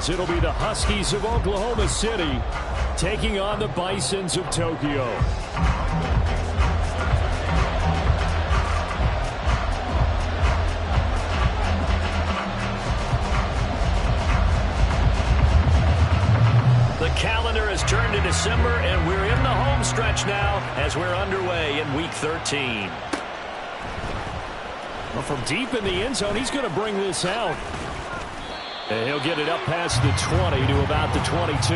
as it'll be the Huskies of Oklahoma City taking on the Bisons of Tokyo. The calendar has turned to December, and we're in the home stretch now as we're underway in Week 13. Well, from deep in the end zone, he's going to bring this out. And he'll get it up past the 20 to about the 22.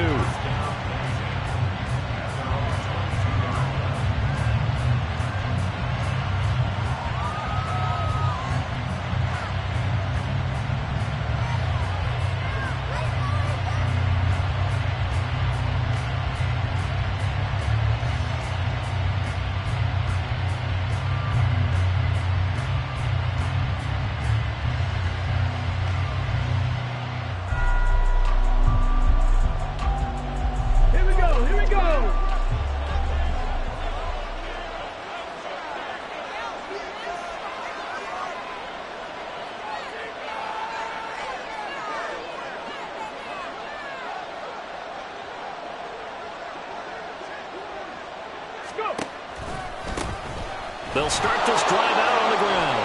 They'll start this drive out on the ground.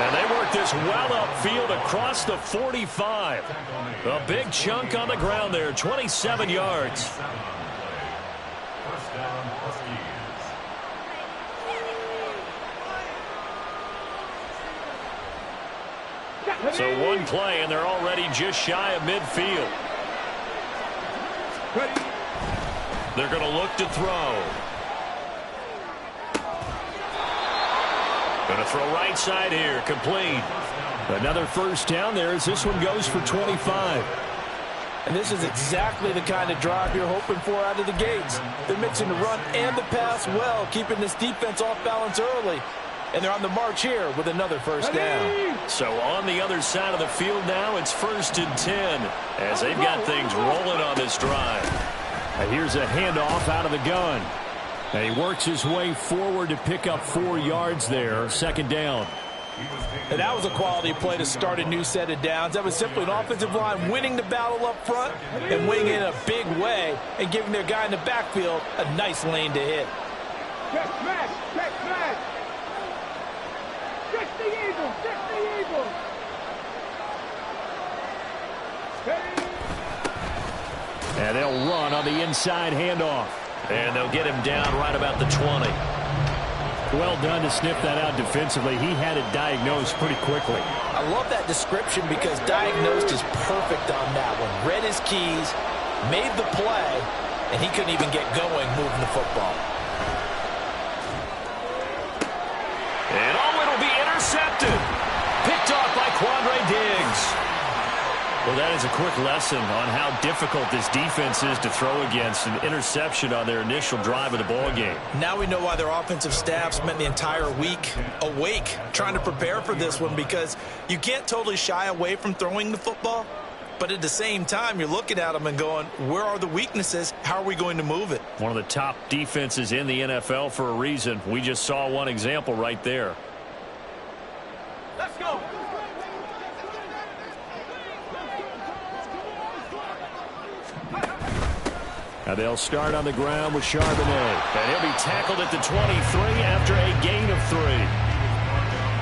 And they work this well upfield across the 45. A big chunk on the ground there, 27 yards. So one play, and they're already just shy of midfield. They're going to look to throw. Going to throw right side here, complete. Another first down there as this one goes for 25. And this is exactly the kind of drive you're hoping for out of the gates. They're mixing the run and the pass well, keeping this defense off balance early. And they're on the march here with another first down. So on the other side of the field now, it's 1st and 10 as they've got things rolling on this drive. And here's a handoff out of the gun. And he works his way forward to pick up 4 yards there, 2nd down. And that was a quality play to start a new set of downs. That was simply an offensive line winning the battle up front and winning it in a big way and giving their guy in the backfield a nice lane to hit. Check smash! Check smash! Check the Eagles! Check the Eagles! And they'll run on the inside handoff. And they'll get him down right about the 20. Well done to sniff that out defensively. He had it diagnosed pretty quickly. I love that description because diagnosed is perfect on that one. Read his keys, made the play, and he couldn't even get going moving the football. And it'll be intercepted. Picked off by Quandre Diggs. Well, that is a quick lesson on how difficult this defense is to throw against. An interception on their initial drive of the ball game. Now we know why their offensive staff spent the entire week awake trying to prepare for this one, because you can't totally shy away from throwing the football, but at the same time you're looking at them and going, where are the weaknesses? How are we going to move it? One of the top defenses in the NFL for a reason. We just saw one example right there. Let's go! Now they'll start on the ground with Charbonnet. And he'll be tackled at the 23 after a gain of 3.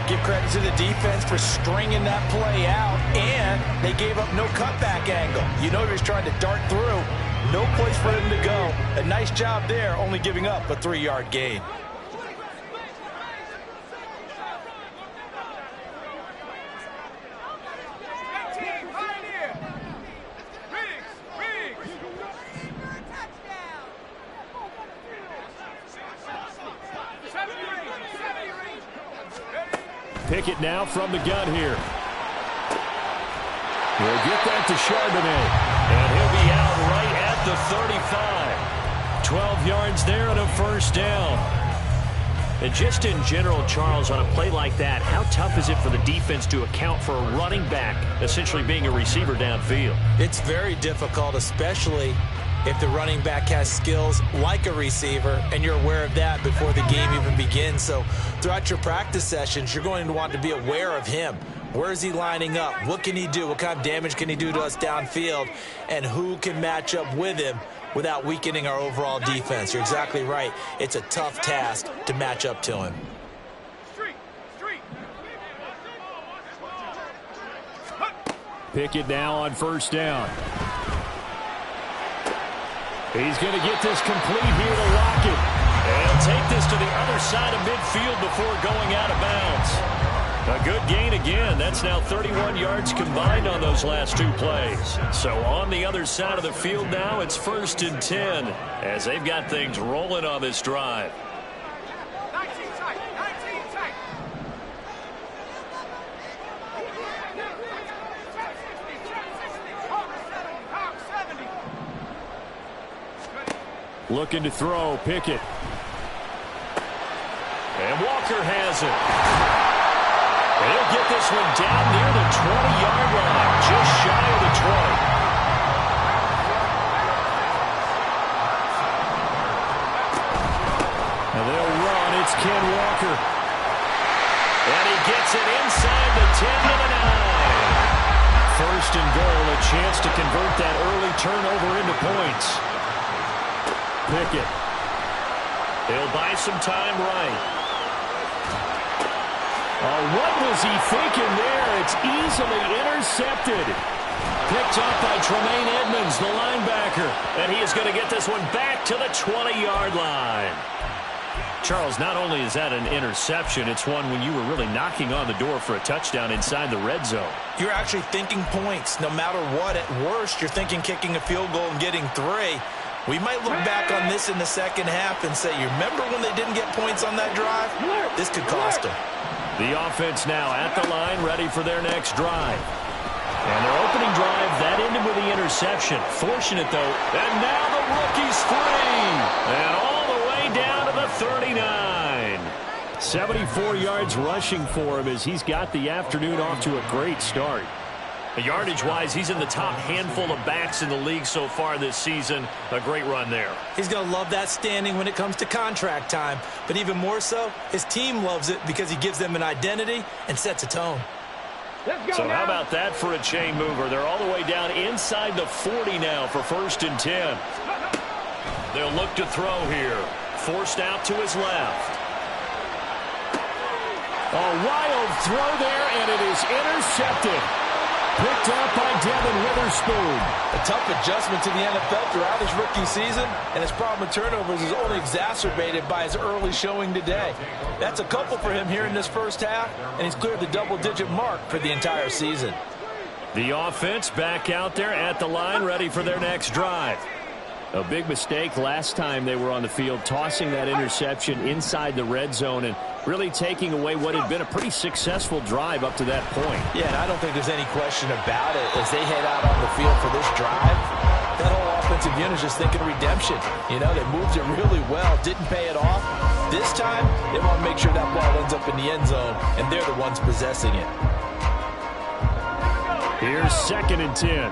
Give credit to the defense for stringing that play out, and they gave up no cutback angle. You know he was trying to dart through. No place for him to go. A nice job there, only giving up a 3-yard gain. Pickett now from the gun here. He'll get that to Charbonnet. And he'll be out right at the 35. 12 yards there and a first down. And just in general, Charles, on a play like that, how tough is it for the defense to account for a running back essentially being a receiver downfield? It's very difficult, especially if the running back has skills like a receiver, and you're aware of that before the game even begins. So throughout your practice sessions, you're going to want to be aware of him. Where is he lining up? What can he do? What kind of damage can he do to us downfield? And who can match up with him without weakening our overall defense? You're exactly right. It's a tough task to match up to him. Pickett now on first down. He's going to get this complete here to Lockett. And take this to the other side of midfield before going out of bounds. A good gain again. That's now 31 yards combined on those last two plays. So on the other side of the field now, it's 1st and 10 as they've got things rolling on this drive. Looking to throw, Pickett. And Walker has it. And he'll get this one down near the 20-yard line, just shy of the 20. And they'll run. It's Ken Walker. And he gets it inside the 10 to the 9. 1st and goal, a chance to convert that early turnover into points. Pickett. He'll buy some time right. Oh, what was he thinking there? It's easily intercepted. Picked up by Tremaine Edmonds, the linebacker. And he is going to get this one back to the 20-yard line. Charles, not only is that an interception, it's one when you were really knocking on the door for a touchdown inside the red zone. You're actually thinking points. No matter what, at worst, you're thinking kicking a field goal and getting 3. We might look back on this in the second half and say, you remember when they didn't get points on that drive? This could cost them. The offense now at the line, ready for their next drive. And their opening drive, that ended with the interception. Fortunate, though. And now the rookie's free. And all the way down to the 39. 74 yards rushing for him as he's got the afternoon off to a great start. Yardage-wise, he's in the top handful of backs in the league so far this season. A great run there. He's going to love that standing when it comes to contract time. But even more so, his team loves it because he gives them an identity and sets a tone. So how about that for a chain mover? They're all the way down inside the 40 now for 1st and 10. They'll look to throw here. Forced out to his left. A wild throw there, and it is intercepted. Picked up by Devin Witherspoon. A tough adjustment to the NFL throughout his rookie season, and his problem with turnovers is only exacerbated by his early showing today. That's a couple for him here in this first half, and he's cleared the double-digit mark for the entire season. The offense back out there at the line, ready for their next drive. A big mistake last time they were on the field, tossing that interception inside the red zone and really taking away what had been a pretty successful drive up to that point. Yeah, and I don't think there's any question about it. As they head out on the field for this drive, that whole offensive unit is just thinking redemption. You know, they moved it really well, didn't pay it off. This time, they want to make sure that ball ends up in the end zone, and they're the ones possessing it. Here's 2nd and 10.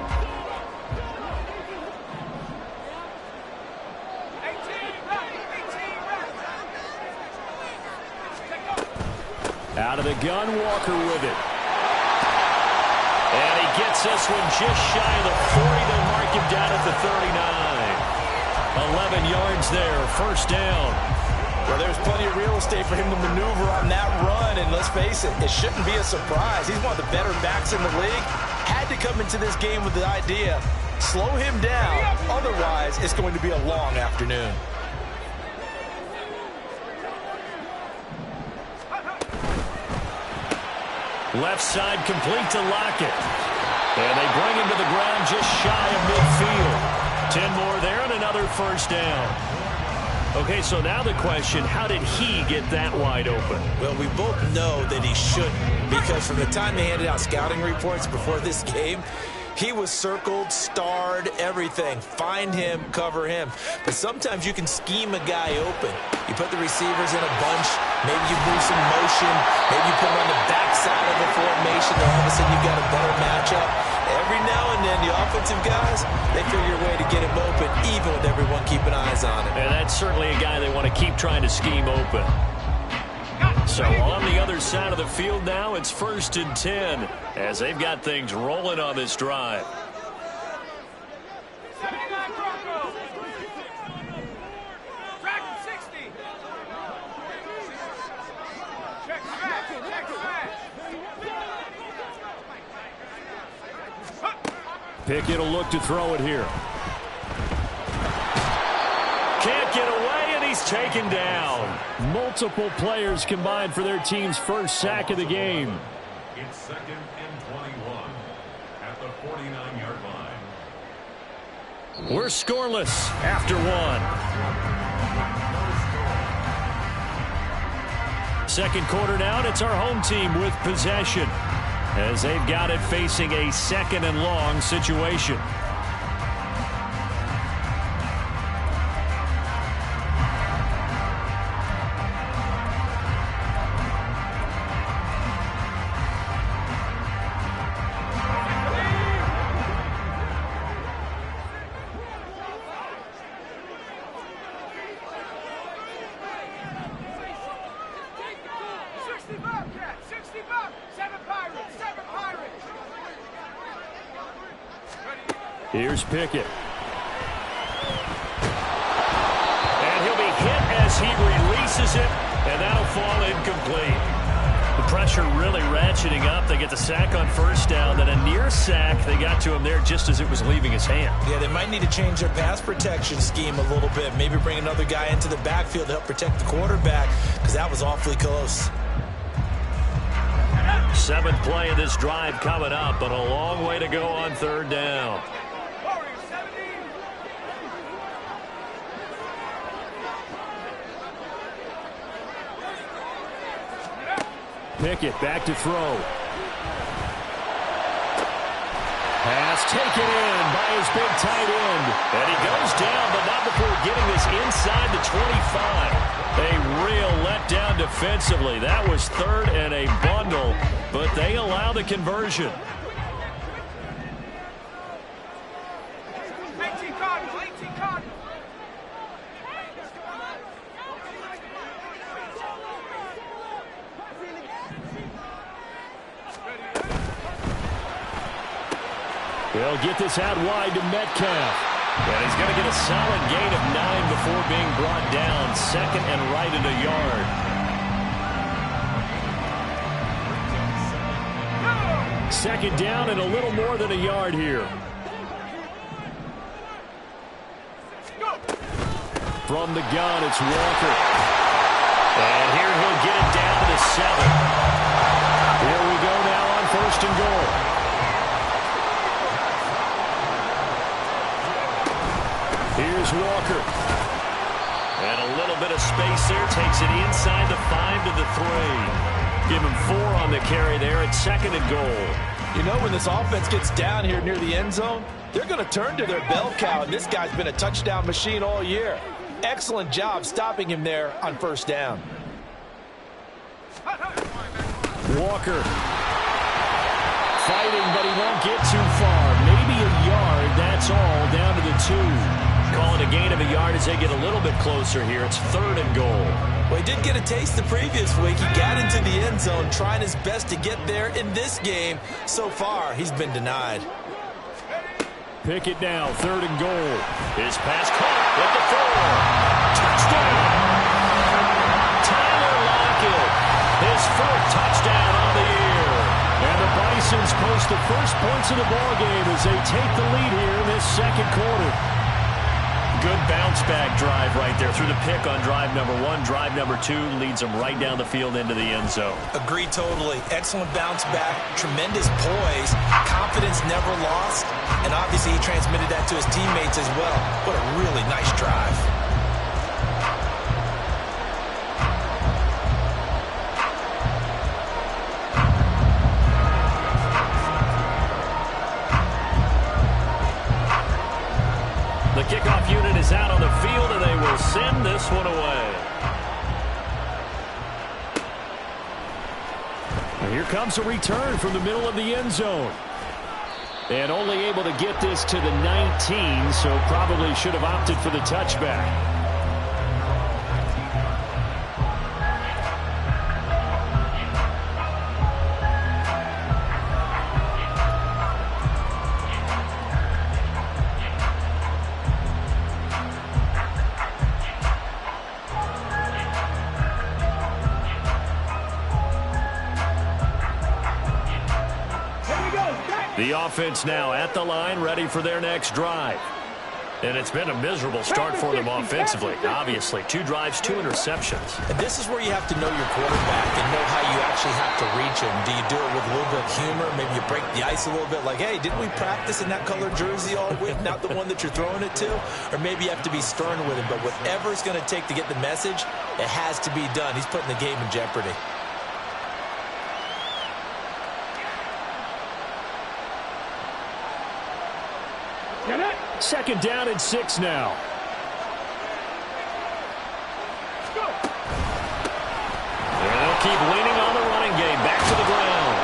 Out of the gun, Walker with it. And he gets this one just shy of the 40. They'll mark him down at the 39. 11 yards there, 1st down. Well, there's plenty of real estate for him to maneuver on that run, and let's face it, it shouldn't be a surprise. He's one of the better backs in the league. Had to come into this game with the idea, slow him down, otherwise it's going to be a long afternoon. Left side complete to Lockett. And they bring him to the ground just shy of midfield. 10 more there and another 1st down. Okay, so now the question, how did he get that wide open? Well, we both know that he shouldn't, because from the time they handed out scouting reports before this game, he was circled, starred, everything. Find him, cover him. But sometimes you can scheme a guy open. You put the receivers in a bunch. Maybe you move some motion. Maybe you put them on the backside of the formation. And all of a sudden you've got a better matchup. Every now and then, the offensive guys, they figure a way to get him open, even with everyone keeping eyes on him. And that's certainly a guy they want to keep trying to scheme open. So on the other side of the field now, it's 1st and 10 as they've got things rolling on this drive. 79 Broncos. Dragon 60. Check smash. Check smash. Pickett will look to throw it here. Can't get away, and he's taken down. Multiple players combined for their team's first sack of the game. It's 2nd and 21 at the 49-yard line. We're scoreless after one. Second quarter now, and it's our home team with possession as they've got it facing a 2nd and long situation. Here's Pickett. And he'll be hit as he releases it, and that'll fall incomplete. The pressure really ratcheting up. They get the sack on 1st down, then a near sack. They got to him there just as it was leaving his hand. Yeah, they might need to change their pass protection scheme a little bit. Maybe bring another guy into the backfield to help protect the quarterback, because that was awfully close. 7th play of this drive coming up, but a long way to go on 3rd down. Pickett back to throw. Pass taken in by his big tight end. And he goes down, but not before getting this inside the 25. A real letdown defensively. That was 3rd and a bundle, but they allow the conversion. 18 Cardinal, 18 Cardinal. They'll get this out wide to Metcalf. And he's going to get a solid gain of 9 before being brought down. 2nd and right at a yard. Second down and a little more than a yard here. From the gun, it's Walker. And here he'll get it down to the 7. Here we go now on 1st and goal. Here's Walker. And a little bit of space there. Takes it inside the 5 to the 3. Give him 4 on the carry there at 2nd and goal. You know, when this offense gets down here near the end zone, they're going to turn to their bell cow, and this guy's been a touchdown machine all year. Excellent job stopping him there on 1st down. Walker fighting, but he won't get too far. Maybe a yard, that's all, down to the 2. Call it a gain of a yard as they get a little bit closer here. It's 3rd and goal. Well, he did get a taste the previous week. He got into the end zone, trying his best to get there in this game. So far, he's been denied. Pickett now, 3rd and goal. His pass caught at the 4. Touchdown! Tyler Lockett, his 4th touchdown on the year. And the Bisons post the first points of the ballgame as they take the lead here in this 2nd quarter. Good bounce-back drive right there through the pick on drive number 1. Drive number 2 leads them right down the field into the end zone. Agree totally. Excellent bounce back, tremendous poise, confidence never lost, and obviously he transmitted that to his teammates as well. What a really nice drive. The kickoff unit is out on the field, and they will send this one away. And here comes a return from the middle of the end zone. And only able to get this to the 19, so probably should have opted for the touchback. The offense now at the line, ready for their next drive. And it's been a miserable start for them offensively, obviously. 2 drives, 2 interceptions. And this is where you have to know your quarterback and know how you actually have to reach him. Do you do it with a little bit of humor? Maybe you break the ice a little bit like, hey, didn't we practice in that color jersey all week, not the one that you're throwing it to? Or maybe you have to be stern with him. But whatever it's going to take to get the message, it has to be done. He's putting the game in jeopardy. Second down and 6 now. They'll keep leaning on the running game. Back to the ground.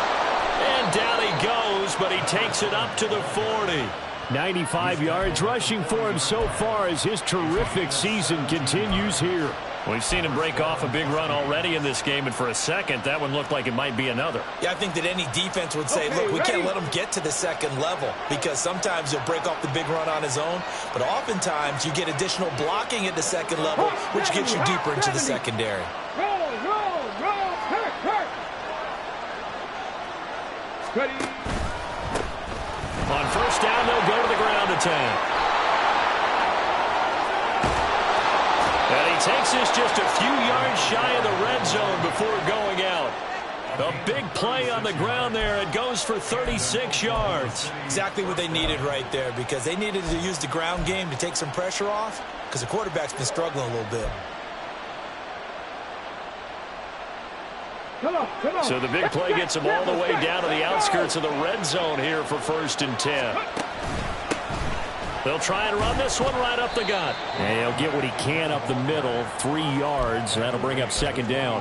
And down he goes, but he takes it up to the 40. 95 yards rushing for him so far as his terrific season continues here. We've seen him break off a big run already in this game, and for a second, that one looked like it might be another. Yeah, I think that any defense would say, look, we can't let him get to the second level because sometimes he'll break off the big run on his own, but oftentimes you get additional blocking at the second level, which gets you deeper into the secondary. Roll, hurt. Steady. On first down, they'll go to the ground attack. And he takes this just a few yards shy of the red zone before going out. A big play on the ground there. It goes for 36 yards. Exactly what they needed right there because they needed to use the ground game to take some pressure off because the quarterback's been struggling a little bit. Come on. So the big play gets him all the way down to the outskirts of the red zone here for 1st and 10. They'll try and run this one right up the gut. And he'll get what he can up the middle, 3 yards. That'll bring up 2nd down.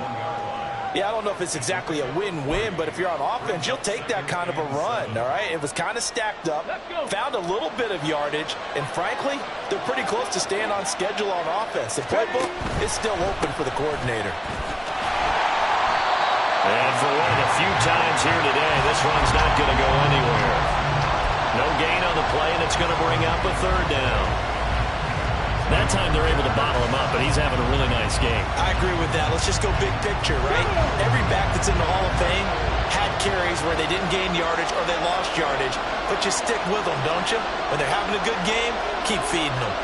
Yeah, I don't know if it's exactly a win-win, but if you're on offense, you'll take that kind of a run, all right? It was kind of stacked up, found a little bit of yardage, and frankly, they're pretty close to staying on schedule on offense. The playbook is still open for the coordinator. And for one of the few times here today, this run's not going to go anywhere. No gain on the play, and it's going to bring up a 3rd down. That time they're able to bottle him up, but he's having a really nice game. I agree with that. Let's just go big picture, right? Every back that's in the Hall of Fame had carries where they didn't gain yardage or they lost yardage, but you stick with them, don't you? When they're having a good game, keep feeding them.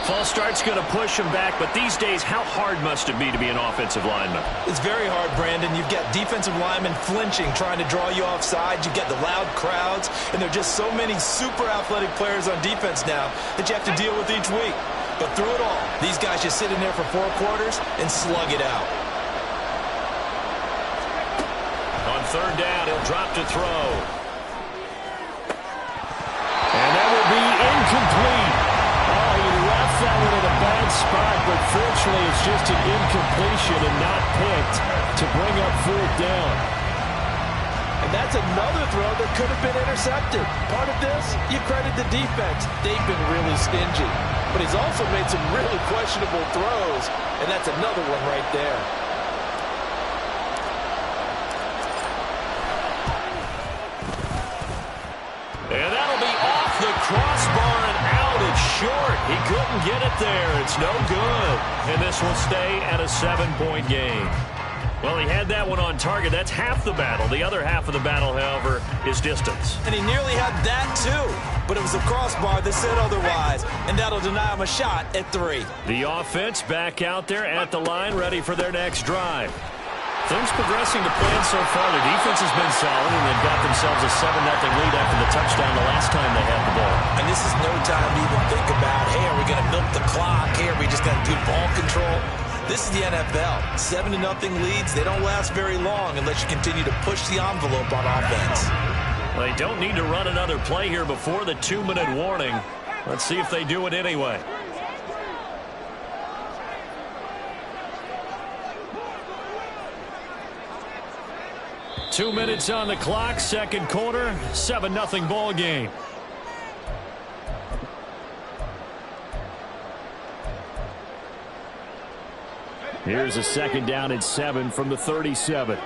False start's going to push him back, but these days, how hard must it be to be an offensive lineman? It's very hard, Brandon. You've got defensive linemen flinching, trying to draw you offside. You've got the loud crowds, and there are just so many super athletic players on defense now that you have to deal with each week. But through it all, these guys just sit in there for 4 quarters and slug it out. On 3rd down, he'll drop to throw. And that will be incomplete. That one in a bad spot, but fortunately it's just an incompletion and not picked to bring up 4th down. And that's another throw that could have been intercepted. Part of this, you credit the defense. They've been really stingy. But he's also made some really questionable throws, and that's another one right there. And that'll be off the crossbar and out. It's short. He couldn't get it there. It's no good. And this will stay at a 7-point game. Well, he had that one on target. That's half the battle. The other half of the battle, however, is distance. And he nearly had that, too. But it was a crossbar that said otherwise. And that'll deny him a shot at 3. The offense back out there at the line, ready for their next drive. Things progressing to plan so far. Their defense has been solid, and they've got themselves a 7-0 lead after the touchdown the last time they had the ball. And this is no time to even think about, hey, are we going to milk the clock? Hey, are we just going to do ball control? This is the NFL. 7-0 leads, they don't last very long unless you continue to push the envelope on offense. Well, they don't need to run another play here before the 2-minute warning. Let's see if they do it anyway. Two minutes on the clock, 2nd quarter, 7-0 ball game. Here's a 2nd down and 7 from the 37.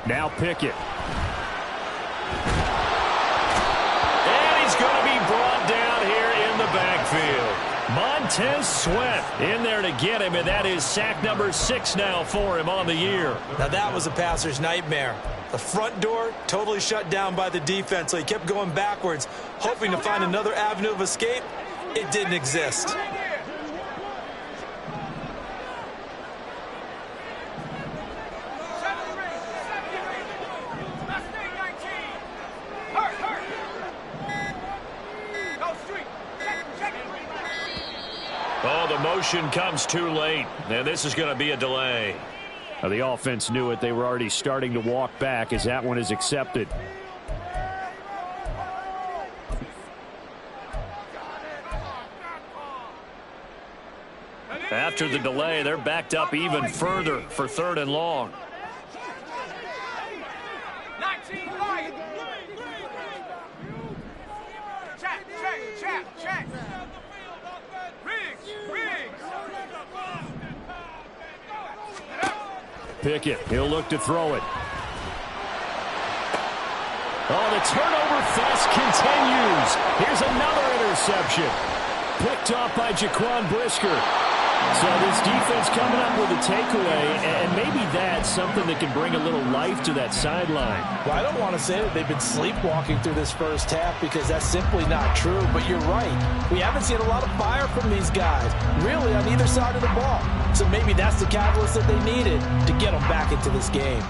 Now Pickett. Montez Sweat in there to get him, and that is sack number 6 now for him on the year. Now that was a passer's nightmare. The front door totally shut down by the defense, so he kept going backwards, hoping to find another avenue of escape. It didn't exist. Oh, the motion comes too late, and this is going to be a delay. Now, the offense knew it. They were already starting to walk back as that one is accepted. After the delay, they're backed up even further for 3rd and long. Check. Pickett, he'll look to throw it. Oh, the turnover fest continues. Here's another interception. Picked off by Jaquan Brisker. So this defense coming up with a takeaway, and maybe that's something that can bring a little life to that sideline. Well, I don't want to say that they've been sleepwalking through this first half because that's simply not true, but you're right. We haven't seen a lot of fire from these guys, really, on either side of the ball. So maybe that's the catalyst that they needed to get them back into this game.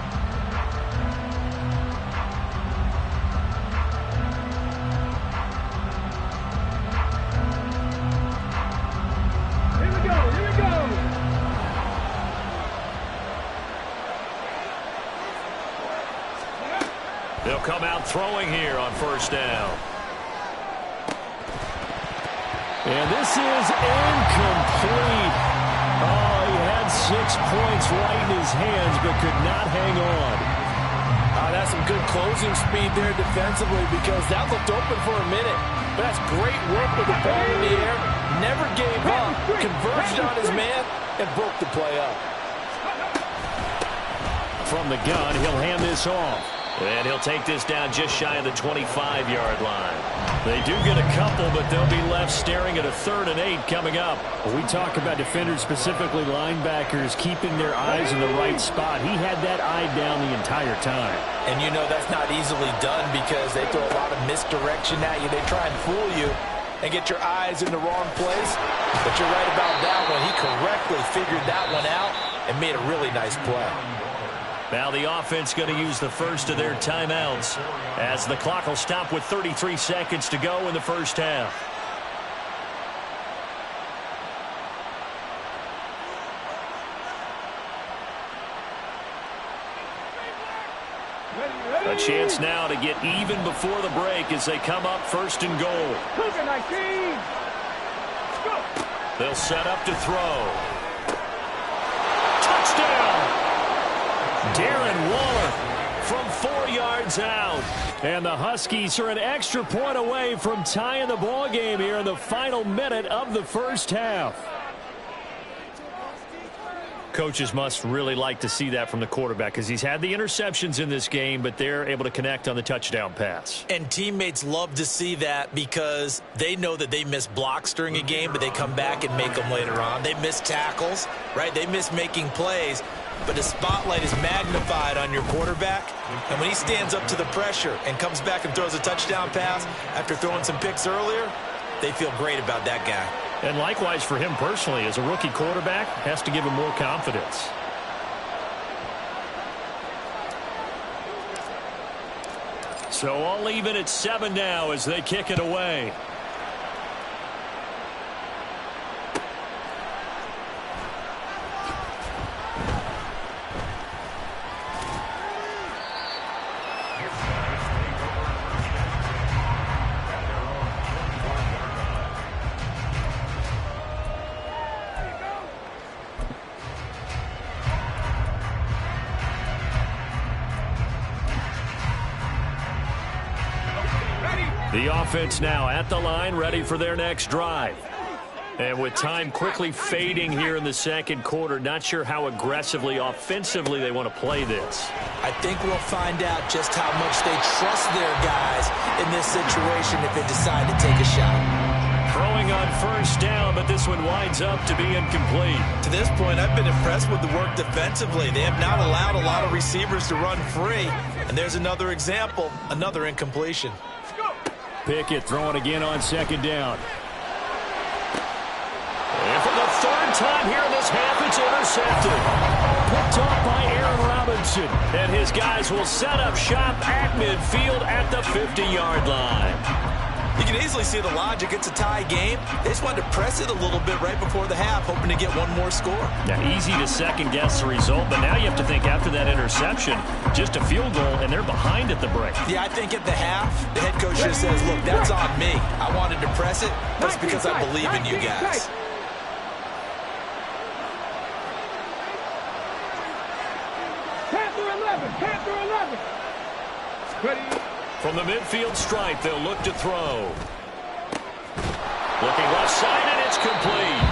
They'll come out throwing here on 1st down. And this is incomplete. Oh, he had 6 points right in his hands, but could not hang on. That's some good closing speed there defensively because that looked open for a minute. But that's great work with the ball in the air. Never gave up, converged on his man, and broke the play up. From the gun, he'll hand this off. And he'll take this down just shy of the 25-yard line. They do get a couple, but they'll be left staring at a 3rd and 8 coming up. We talk about defenders, specifically linebackers, keeping their eyes in the right spot. He had that eye down the entire time. And you know that's not easily done because they throw a lot of misdirection at you. They try and fool you and get your eyes in the wrong place. But you're right about that one. He correctly figured that one out and made a really nice play. Now the offense going to use the first of their timeouts as the clock will stop with 33 seconds to go in the first half. A chance now to get even before the break as they come up 1st and goal. They'll set up to throw. Touchdown! Darren Waller from 4 yards out. And the Huskies are an extra point away from tying the ball game here in the final minute of the first half. Coaches must really like to see that from the quarterback because he's had the interceptions in this game, but they're able to connect on the touchdown pass. And teammates love to see that because they know that they miss blocks during a game, but they come back and make them later on. They miss tackles, right? They miss making plays. But the spotlight is magnified on your quarterback. And when he stands up to the pressure and comes back and throws a touchdown pass after throwing some picks earlier, they feel great about that guy. And likewise for him personally, as a rookie quarterback, has to give him more confidence. So I'll leave it at 7 now as they kick it away. The offense now at the line, ready for their next drive. And with time quickly fading here in the second quarter, not sure how aggressively, offensively they want to play this. I think we'll find out just how much they trust their guys in this situation if they decide to take a shot. Throwing on first down, but this one winds up to be incomplete. To this point, I've been impressed with the work defensively. They have not allowed a lot of receivers to run free. And there's another example, another incompletion. Pickett throwing again on second down. And for the third time here in this half, it's intercepted. Picked off by Aaron Robinson. And his guys will set up shop at midfield at the 50-yard line. You can easily see the logic. It's a tie game. They just wanted to press it a little bit right before the half, hoping to get one more score. Yeah, easy to second-guess the result, but now you have to think after that interception, just a field goal, and they're behind at the break. Yeah, I think at the half, the head coach just says, look, that's on me. I wanted to press it, but it's because I believe in you guys. Panther 11. Ready. From the midfield stripe, they'll look to throw. Looking left side, and it's complete.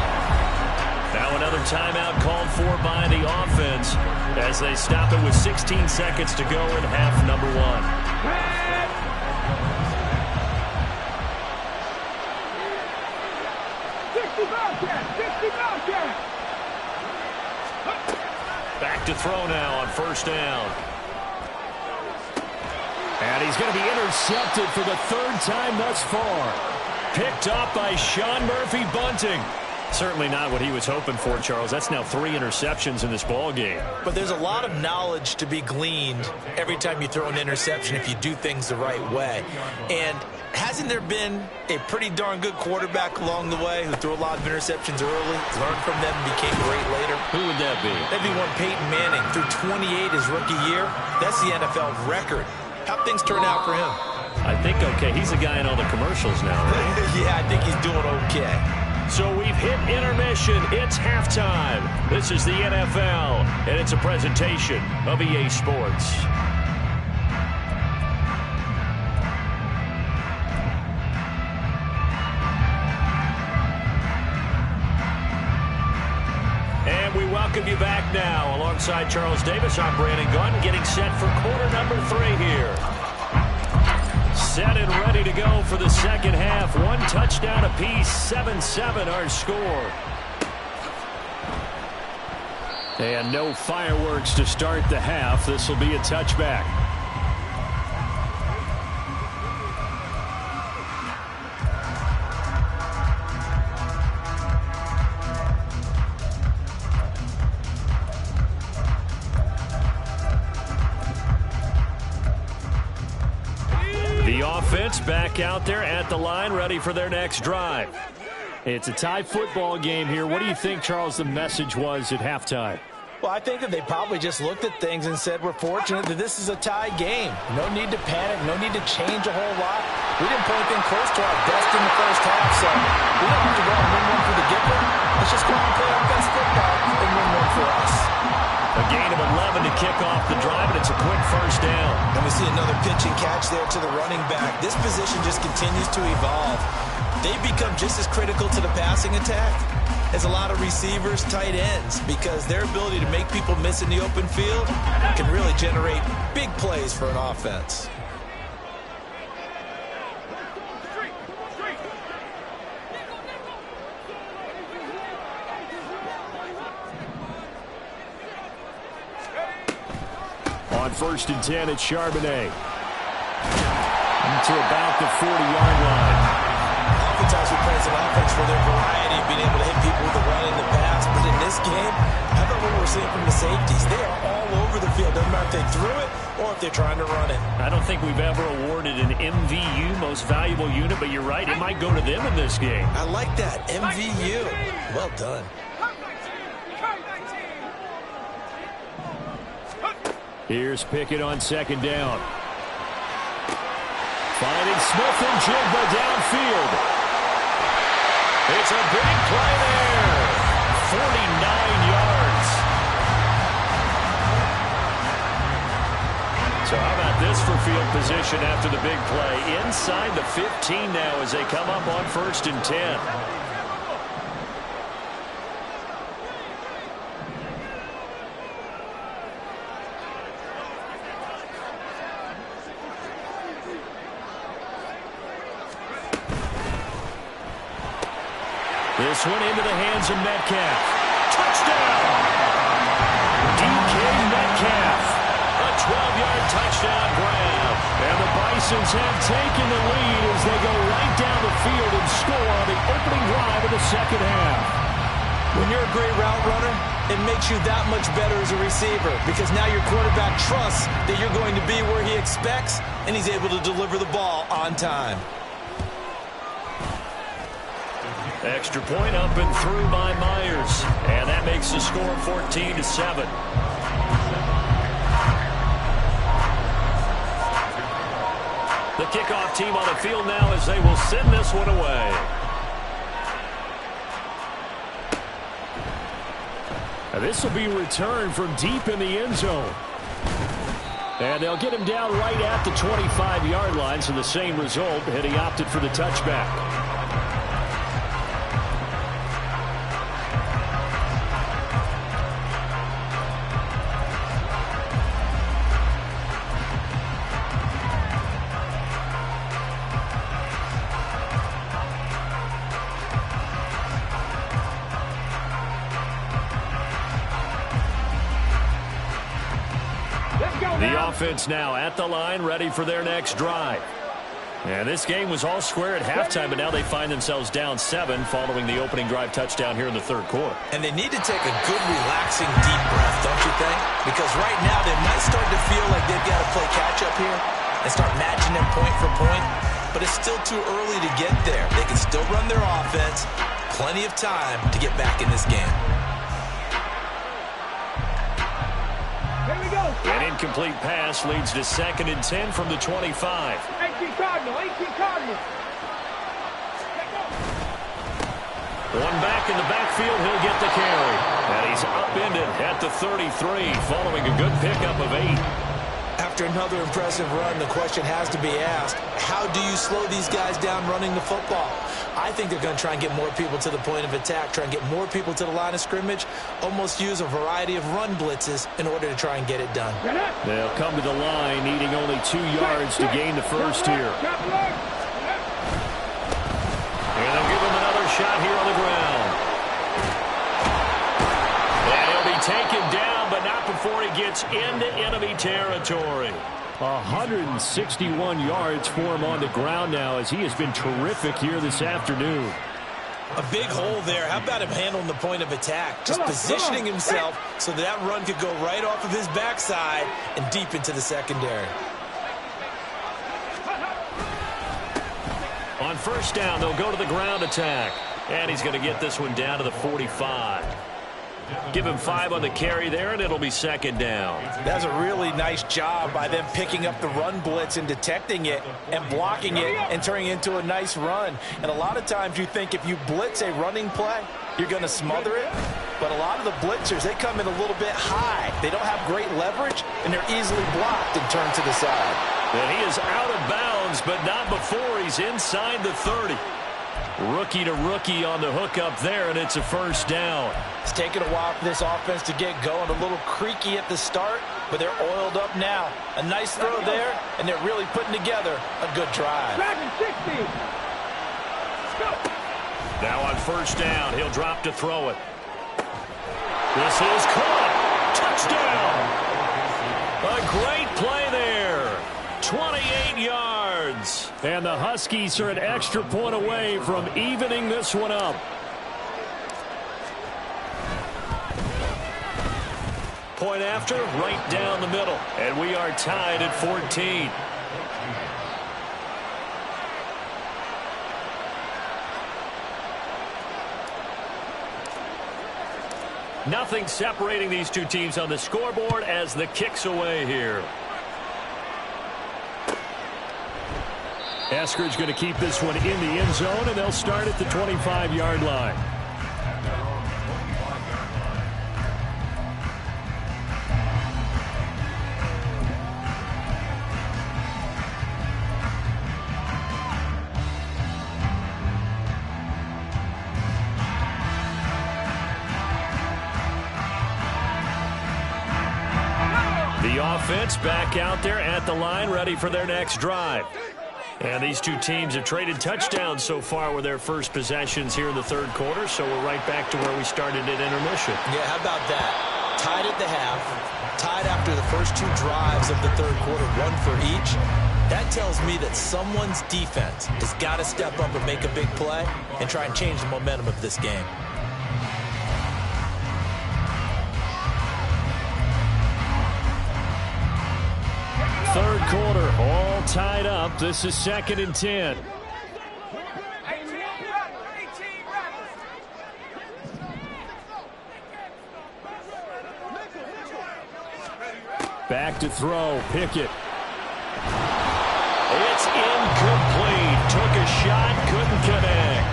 Now another timeout called for by the offense as they stop it with 16 seconds to go in half number one. 60 Bobcat. Back to throw now on first down. And he's going to be intercepted for the third time thus far. Picked up by Sean Murphy Bunting. Certainly not what he was hoping for, Charles. That's now 3 interceptions in this ball game. But there's a lot of knowledge to be gleaned every time you throw an interception if you do things the right way. And hasn't there been a pretty darn good quarterback along the way who threw a lot of interceptions early, learned from them, and became great later? Who would that be? That'd be one Peyton Manning. Threw 28 his rookie year. That's the NFL record. How'd things turn out for him? I think okay. He's a guy in all the commercials now, right? Yeah, I think he's doing okay. So we've hit intermission. It's halftime. This is the NFL, and it's a presentation of EA Sports. And we welcome you back now. Alongside Charles Davis, I'm Brandon Gunn, getting set for quarter number 3 here. Set and ready to go for the second half. 1 touchdown apiece, 7-7 our score. And no fireworks to start the half. This will be a touchback. Back out there at the line, ready for their next drive. It's a tie football game here. What do you think, Charles, the message was at halftime? Well, I think that they probably just looked at things and said, we're fortunate that this is a tie game. No need to panic, no need to change a whole lot. We didn't play anything close to our best in the first half, so we don't have to go and win one for the giver. Let's just go out and play our best football and win one for us. A gain of 11 to kick off the drive, and it's a quick first down. And we see another pitch and catch there to the running back. This position just continues to evolve. They become just as critical to the passing attack as a lot of receivers, tight ends, because their ability to make people miss in the open field can really generate big plays for an offense. On 1st and 10, it's Charbonnet. To about the 40-yard line. Oftentimes we praise an offense for their variety of being able to hit people with the run and the pass, but in this game, how about what we're seeing from the safeties? They are all over the field. Doesn't matter if they threw it or if they're trying to run it. I don't think we've ever awarded an MVU, most valuable unit, but you're right, it might go to them in this game. I like that, MVU. Well done. Here's Pickett on second down. Finding Smith and Jigba downfield. It's a big play there. 49 yards. So how about this for field position after the big play? Inside the 15 now as they come up on 1st and 10. This one into the hands of Metcalf. Touchdown! DK Metcalf. A 12-yard touchdown grab. And the Bisons have taken the lead as they go right down the field and score on the opening drive of the second half. When you're a great route runner, it makes you that much better as a receiver because now your quarterback trusts that you're going to be where he expects, and he's able to deliver the ball on time. Extra point up and through by Myers. And that makes the score 14-7. The kickoff team on the field now as they will send this one away. And this will be returned from deep in the end zone. And they'll get him down right at the 25-yard line, so the same result, and he opted for the touchback. The offense now at the line, ready for their next drive. And this game was all square at halftime, but now they find themselves down 7 following the opening drive touchdown here in the third quarter. And they need to take a good, relaxing, deep breath, don't you think? Because right now they might start to feel like they've got to play catch-up here and start matching them point for point. But it's still too early to get there. They can still run their offense. Plenty of time to get back in this game. An incomplete pass leads to 2nd and 10 from the 25. 18 Cardinal, 18 Cardinal. One back in the backfield, he'll get the carry. And he's upended at the 33 following a good pickup of 8. After another impressive run, the question has to be asked, how do you slow these guys down running the football? I think they're going to try and get more people to the point of attack, try and get more people to the line of scrimmage, almost use a variety of run blitzes in order to try and get it done. They'll come to the line needing only 2 yards to gain the first here. And they'll give him another shot here on the ground. And he'll be taken down, but not before he gets into enemy territory. 161 yards for him on the ground now as he has been terrific here this afternoon. A big hole there. How about him handling the point of attack? Just positioning himself so that run could go right off of his backside and deep into the secondary. On first down, they'll go to the ground attack. And he's going to get this one down to the 45. Give him 5 on the carry there, and it'll be 2nd down. That's a really nice job by them picking up the run blitz and detecting it and blocking it and turning it into a nice run. And a lot of times you think if you blitz a running play, you're going to smother it. But a lot of the blitzers, they come in a little bit high. They don't have great leverage, and they're easily blocked and turned to the side. And he is out of bounds, but not before he's inside the 30. Rookie to rookie on the hookup there, and it's a first down. It's taken a while for this offense to get going. A little creaky at the start, but they're oiled up now. A nice throw there, and they're really putting together a good drive. Now on first down, he'll drop to throw it. This is caught. Touchdown. A great play there. 28 yards. And the Huskies are an extra point away from evening this one up. Point after, right down the middle. And we are tied at 14. Nothing separating these two teams on the scoreboard as the kick's away here. Eskridge going to keep this one in the end zone, and they'll start at the 25-yard line. The offense back out there at the line, ready for their next drive. And these two teams have traded touchdowns so far with their first possessions here in the third quarter, so we're right back to where we started at intermission. Yeah, how about that? Tied at the half, tied after the first two drives of the third quarter, one for each. That tells me that someone's defense has got to step up and make a big play and try and change the momentum of this game. Third quarter, all tied up. This is 2nd and 10. Back to throw, Pickett. It's incomplete. Took a shot, couldn't connect.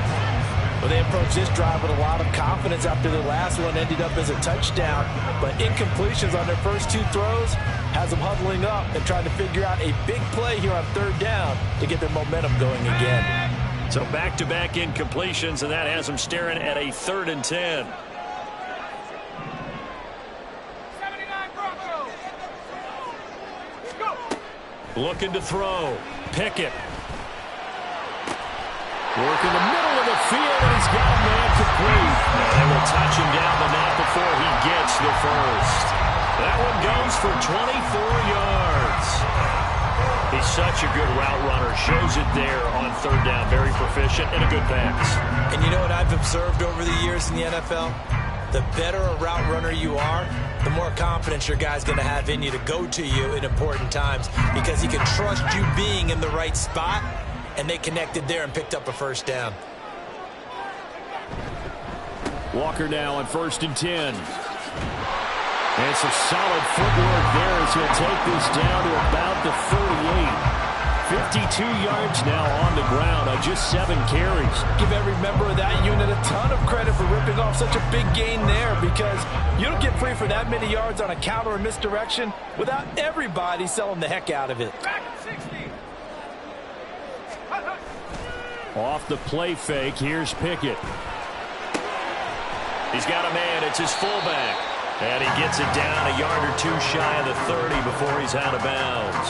Well, they approached this drive with a lot of confidence after the last one ended up as a touchdown. But incompletions on their first two throws has them huddling up and trying to figure out a big play here on third down to get their momentum going again. So back-to-back incompletions, and that has them staring at a 3rd and 10. Looking to throw. Pickett. Working the middle of the field, and he's got a man complete. They will touch him down, but not before he gets the first. That one goes for 24 yards. He's such a good route runner. Shows it there on third down. Very proficient and a good pass. And you know what I've observed over the years in the NFL? The better a route runner you are, the more confidence your guy's going to have in you to go to you in important times because he can trust you being in the right spot, and they connected there and picked up a first down. Walker now on 1st and 10. And some solid footwork there as he'll take this down to about the 38. 52 yards now on the ground on just 7 carries. Give every member of that unit a ton of credit for ripping off such a big gain there because you don't get free for that many yards on a counter or misdirection without everybody selling the heck out of it. Off the play fake, here's Pickett. He's got a man. It's his fullback. And he gets it down a yard or two shy of the 30 before he's out of bounds.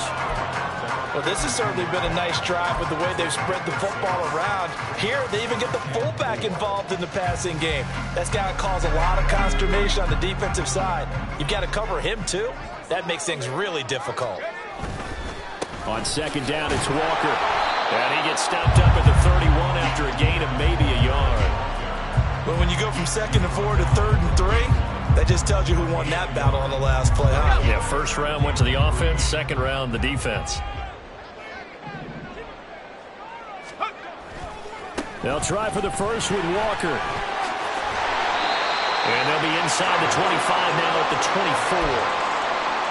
Well, this has certainly been a nice drive with the way they've spread the football around. Here, they even get the fullback involved in the passing game. That's got to cause a lot of consternation on the defensive side. You've got to cover him, too. That makes things really difficult. On 2nd down, it's Walker. And he gets stopped up at the 31 after a gain of maybe a yard. But when you go from 2nd and 4 to 3rd and 3, that just tells you who won that battle on the last play, huh? Yeah, first round went to the offense, second round the defense. They'll try for the first with Walker. And they'll be inside the 25 now at the 24.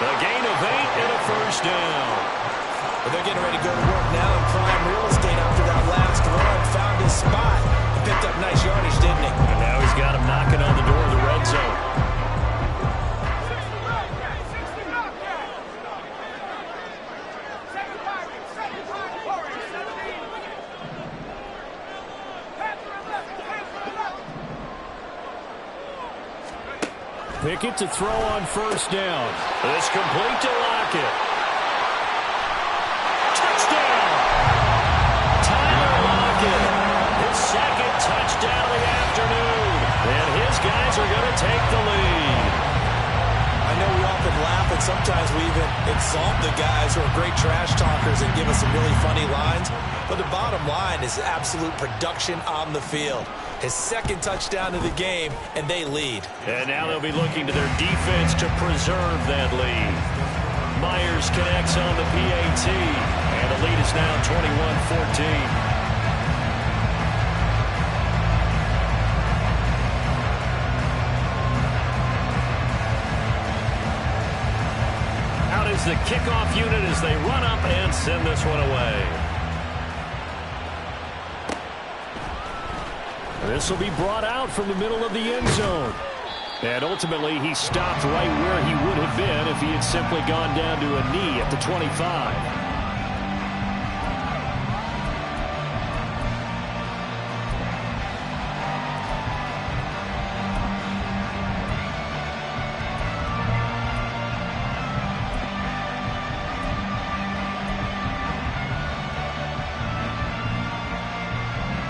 A gain of 8 and a first down. But they're getting ready to go to work now in prime real estate after that last run. Found his spot and picked up nice yardage, didn't he? And now he's got him knocking on the door of the red zone. Pickett to throw on first down. It's complete to Lockett. Touchdown! Tyler Lockett. His second touchdown of the afternoon. And his guys are going to take the lead. I know we often laugh and sometimes we even exalt the guys who are great trash talkers and give us some really funny lines. But the bottom line is absolute production on the field. His second touchdown of the game, and they lead. And now they'll be looking to their defense to preserve that lead. Myers connects on the PAT, and the lead is now 21-14. Out is the kickoff unit as they run up and send this one away. This will be brought out from the middle of the end zone. And ultimately, he stopped right where he would have been if he had simply gone down to a knee at the 25.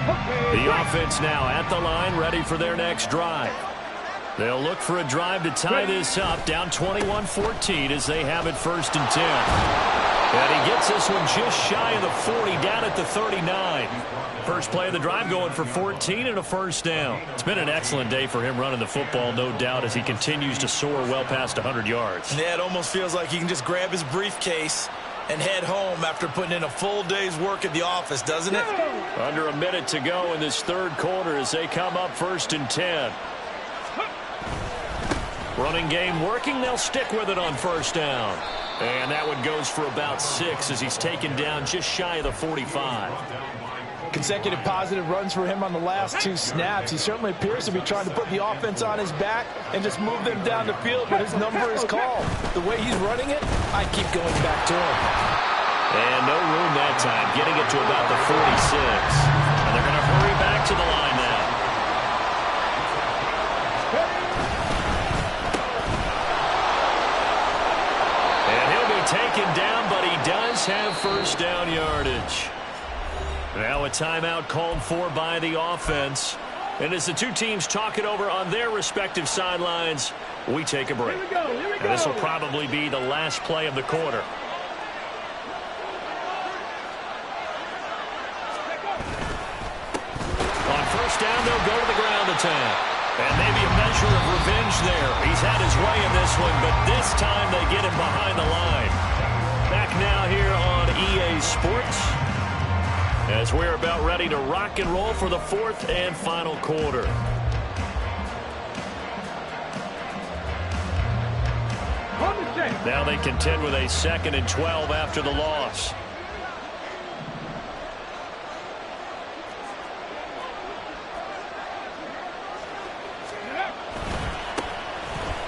The offense now at the line, ready for their next drive. They'll look for a drive to tie this up, down 21-14 as they have it 1st and 10. And he gets this one just shy of the 40, down at the 39. First play of the drive going for 14 and a first down. It's been an excellent day for him running the football, no doubt, as he continues to soar well past 100 yards. Yeah, it almost feels like he can just grab his briefcase and head home after putting in a full day's work at the office, doesn't it? Under a minute to go in this third quarter as they come up 1st and 10. Running game working. They'll stick with it on first down. And that one goes for about 6 as he's taken down just shy of the 45. Consecutive positive runs for him on the last 2 snaps. He certainly appears to be trying to put the offense on his back and just move them down the field, but his number is called. The way he's running it, I keep going back to him. And no room that time, getting it to about the 46. And they're going to hurry back to the line now. Taken down, but he does have first down yardage. Now a timeout called for by the offense. And as the two teams talk it over on their respective sidelines, we take a break. Here we go. And this will probably be the last play of the quarter. On first down, they'll go to the ground attack. And maybe a measure of revenge there. He's had his way in this one, but this time they get him behind the line. Back now here on EA Sports as we're about ready to rock and roll for the 4th and final quarter. Now they contend with a 2nd and 12 after the loss.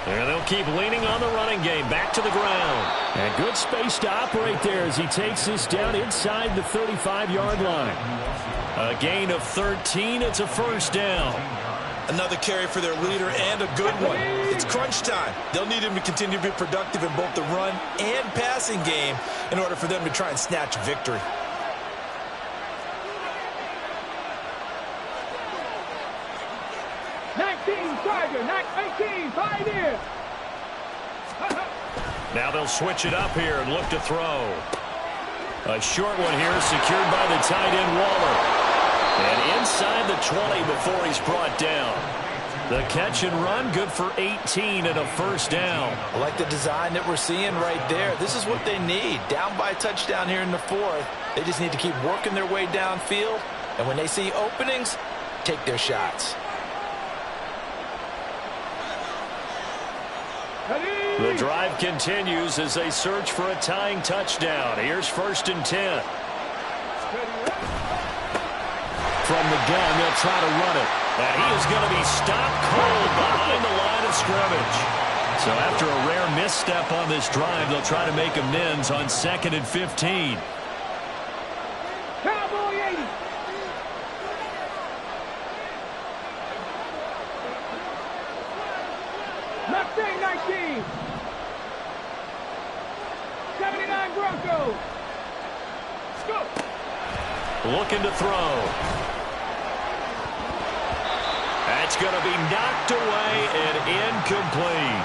And they'll keep leaning on the running game. Back to the ground. And good space to operate there as he takes this down inside the 35-yard line. A gain of 13. It's a first down. Another carry for their leader and a good one. It's crunch time. They'll need him to continue to be productive in both the run and passing game in order for them to try and snatch victory. Tiger, 18, 5 in. Now they'll switch it up here and look to throw. A short one here secured by the tight end Waller. And inside the 20 before he's brought down. The catch and run good for 18 and a first down. I like the design that we're seeing right there. This is what they need. Down by a touchdown here in the 4th. They just need to keep working their way downfield. And when they see openings, take their shots. The drive continues as they search for a tying touchdown. Here's 1st and 10. From the gun, they'll try to run it. And he is going to be stopped cold behind the line of scrimmage. So after a rare misstep on this drive, they'll try to make amends on 2nd and 15. Cowboy 80. Mustang 19. 79 Broncos. Go. Looking to throw. That's going to be knocked away and incomplete.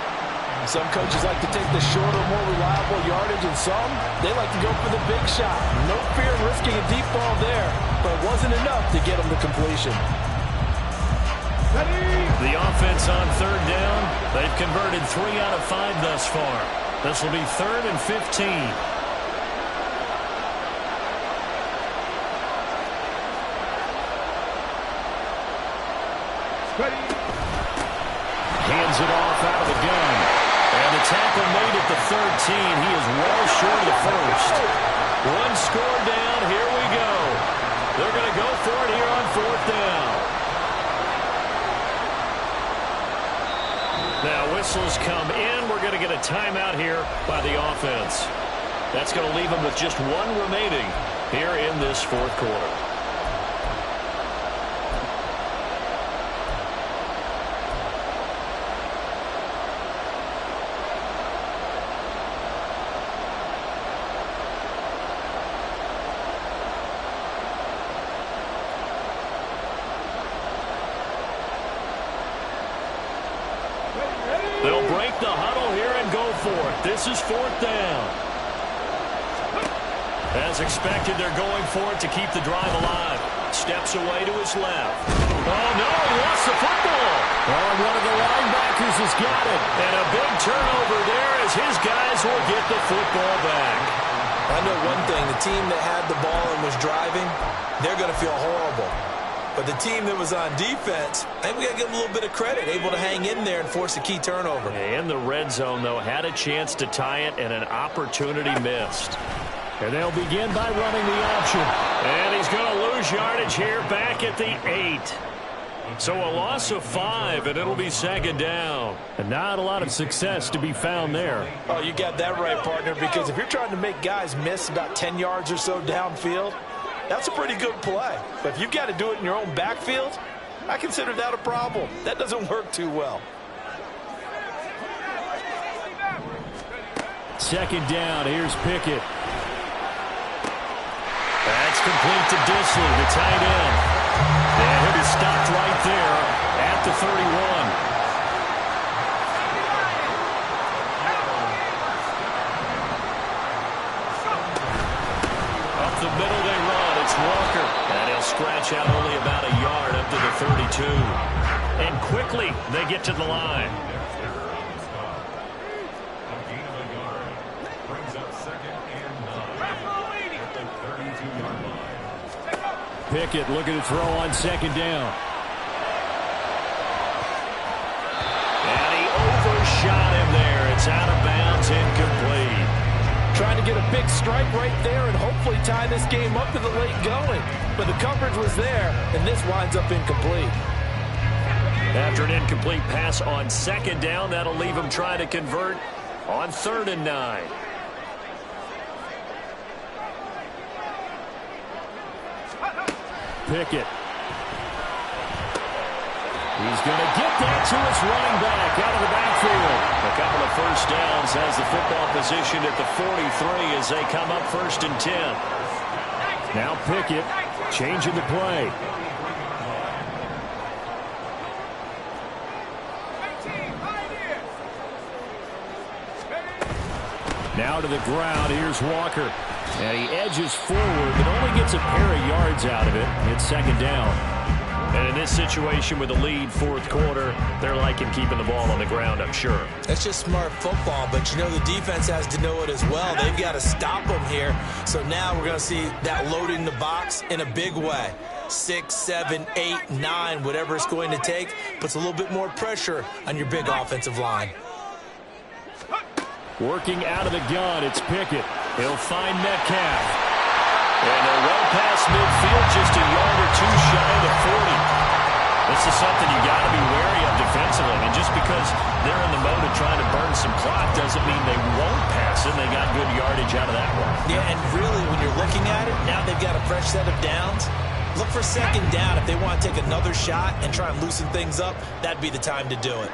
Some coaches like to take the shorter, more reliable yardage, and some, they like to go for the big shot. No fear in risking a deep ball there, but it wasn't enough to get them to completion. The offense on 3rd down, they've converted 3 out of 5 thus far. This will be 3rd and 15. Hands it off out of the gun. And the tackle made at the 13. He is well short of the first. One score down. Here we go. They're going to go for it here on 4th down. Now whistles come in. We're going to get a timeout here by the offense. That's going to leave them with just 1 remaining here in this 4th quarter. break the huddle here and go for it. This is 4th down. As expected, they're going for it to keep the drive alive. Steps away to his left. Oh, no, he lost the football. Oh, one of the linebackers has got it. And a big turnover there as his guys will get the football back. I know one thing. The team that had the ball and was driving, they're going to feel horrible. But the team that was on defense, I think we got to give them a little bit of credit, able to hang in there and force a key turnover. In the red zone, though, had a chance to tie it and an opportunity missed. And they'll begin by running the option. And he's going to lose yardage here back at the 8. So a loss of 5, and it'll be 2nd down. And not a lot of success to be found there. Oh, you got that right, partner, because if you're trying to make guys miss about 10 yards or so downfield, that's a pretty good play. But if you've got to do it in your own backfield, I consider that a problem. That doesn't work too well. 2nd down. Here's Pickett. That's complete to Disley, the tight end. And he'll be stopped right there at the 31. Up the middle they run. It's Walker. And he'll scratch out only about a yard up to the 32. And quickly they get to the line. Pickett looking to throw on 2nd down. And he overshot him there. It's out of bounds, incomplete. Trying to get a big strike right there and hopefully tie this game up to the late going. But the coverage was there, and this winds up incomplete. After an incomplete pass on 2nd down, that'll leave him trying to convert on 3rd and 9. Pickett. He's going to get that to his running back out of the backfield. A couple of first downs has the football positioned at the 43 as they come up 1st and 10. Now Pickett changing the play. Now to the ground. Here's Walker. And he edges forward, but only gets a pair of yards out of it. It's 2nd down. And in this situation with the lead 4th quarter, they're liking keeping the ball on the ground, I'm sure. That's just smart football, but you know the defense has to know it as well. They've got to stop them here. So now we're going to see that loading the box in a big way. 6, 7, 8, 9, whatever it's going to take, puts a little bit more pressure on your big offensive line. Working out of the gun, it's Pickett. He'll find Metcalf. And they're well past midfield, just a yard or two shy of the 40. This is something you got to be wary of defensively. And just because they're in the mode of trying to burn some clock doesn't mean they won't pass it. They got good yardage out of that one. Yeah, and really, when you're looking at it, now they've got a fresh set of downs. Look for 2nd down. If they want to take another shot and try and loosen things up, that'd be the time to do it.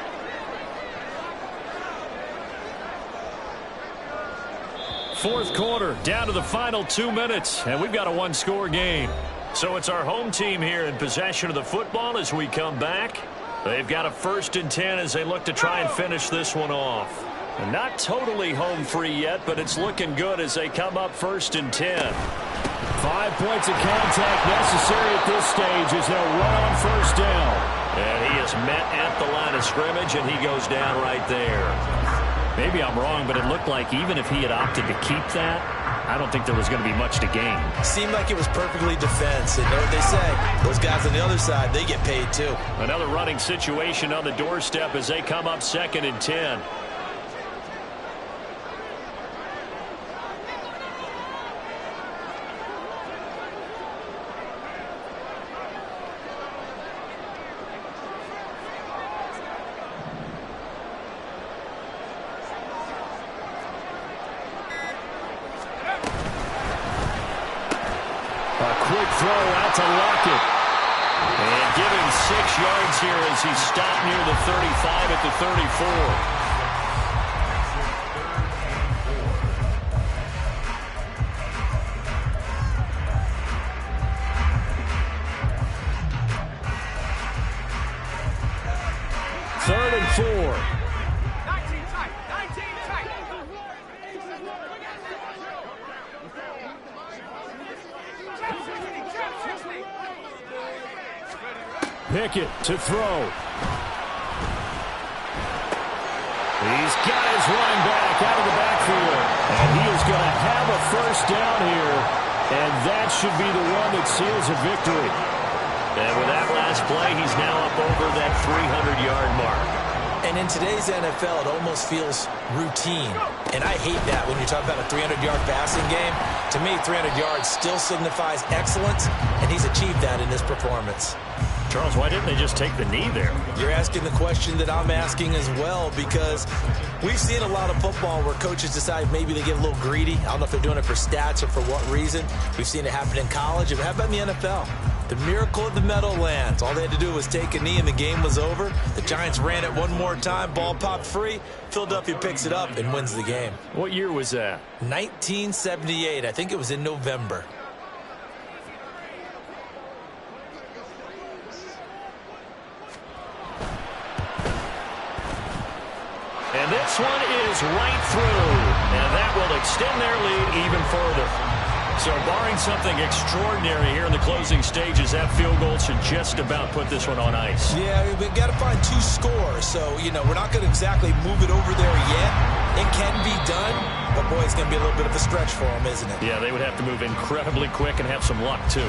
4th quarter, down to the final 2 minutes, and we've got a one-score game. So it's our home team here in possession of the football as we come back. They've got a 1st and 10 as they look to try and finish this one off. And not totally home free yet, but it's looking good as they come up 1st and 10. 5 points of contact necessary at this stage as they'll run on 1st down. And he is met at the line of scrimmage, and he goes down right there. Maybe I'm wrong, but it looked like even if he had opted to keep that, I don't think there was going to be much to gain. Seemed like it was perfectly defense. And you know what they say? Those guys on the other side, they get paid too. Another running situation on the doorstep as they come up 2nd and 10. Quick throw out to Lockett. And give him 6 yards here as he's stopped near the 35 at the 34. Third and 4. Pickett to throw. He's got his running back out of the backfield. And he is going to have a first down here. And that should be the one that seals a victory. And with that last play, he's now up over that 300-yard mark. And in today's NFL, it almost feels routine. And I hate that when you talk about a 300-yard passing game. To me, 300 yards still signifies excellence, and he's achieved that in this performance. Charles, why didn't they just take the knee there? You're asking the question that I'm asking as well, because we've seen a lot of football where coaches decide maybe they get a little greedy. I don't know if they're doing it for stats or for what reason. We've seen it happen in college. And how about in the NFL? The miracle of the Meadowlands. All they had to do was take a knee and the game was over. The Giants ran it one more time. Ball popped free. Philadelphia picks it up and wins the game. What year was that? 1978. I think it was in November. And this one is right through. And that will extend their lead even further. So barring something extraordinary here in the closing stages, that field goal should just about put this one on ice. Yeah, we've got to find 2 scores. So, we're not going to exactly move it over there yet. It can be done, but boy, it's going to be a little bit of a stretch for them, isn't it? Yeah, they would have to move incredibly quick and have some luck, too.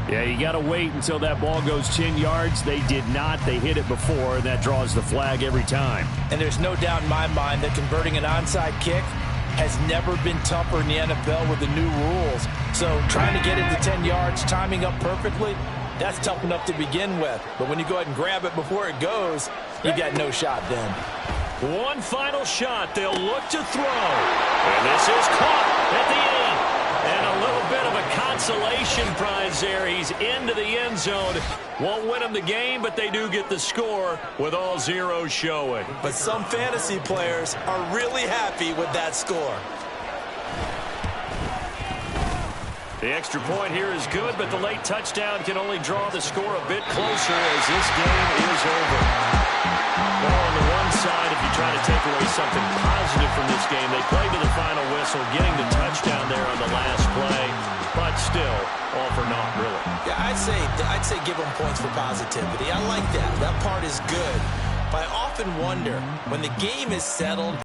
Yeah, you got to wait until that ball goes 10 yards. They did not. They hit it before, and that draws the flag every time. And there's no doubt in my mind that converting an onside kick has never been tougher in the NFL with the new rules. So trying to get it to 10 yards, timing up perfectly, that's tough enough to begin with. But when you go ahead and grab it before it goes, you got no shot then. One final shot. They'll look to throw. And this is caught at the end. And a little bit of a consolation prize there. He's into the end zone. Won't win them the game, but they do get the score with all zeros showing. But some fantasy players are really happy with that score. The extra point here is good, but the late touchdown can only draw the score a bit closer as this game is over. Well, on the one side, if you try to take away something positive from this game, they played to the final whistle, getting the touchdown there on the last play, but still, all for naught, really. Yeah, I'd say give them points for positivity. I like that. That part is good. But I often wonder, when the game is settled,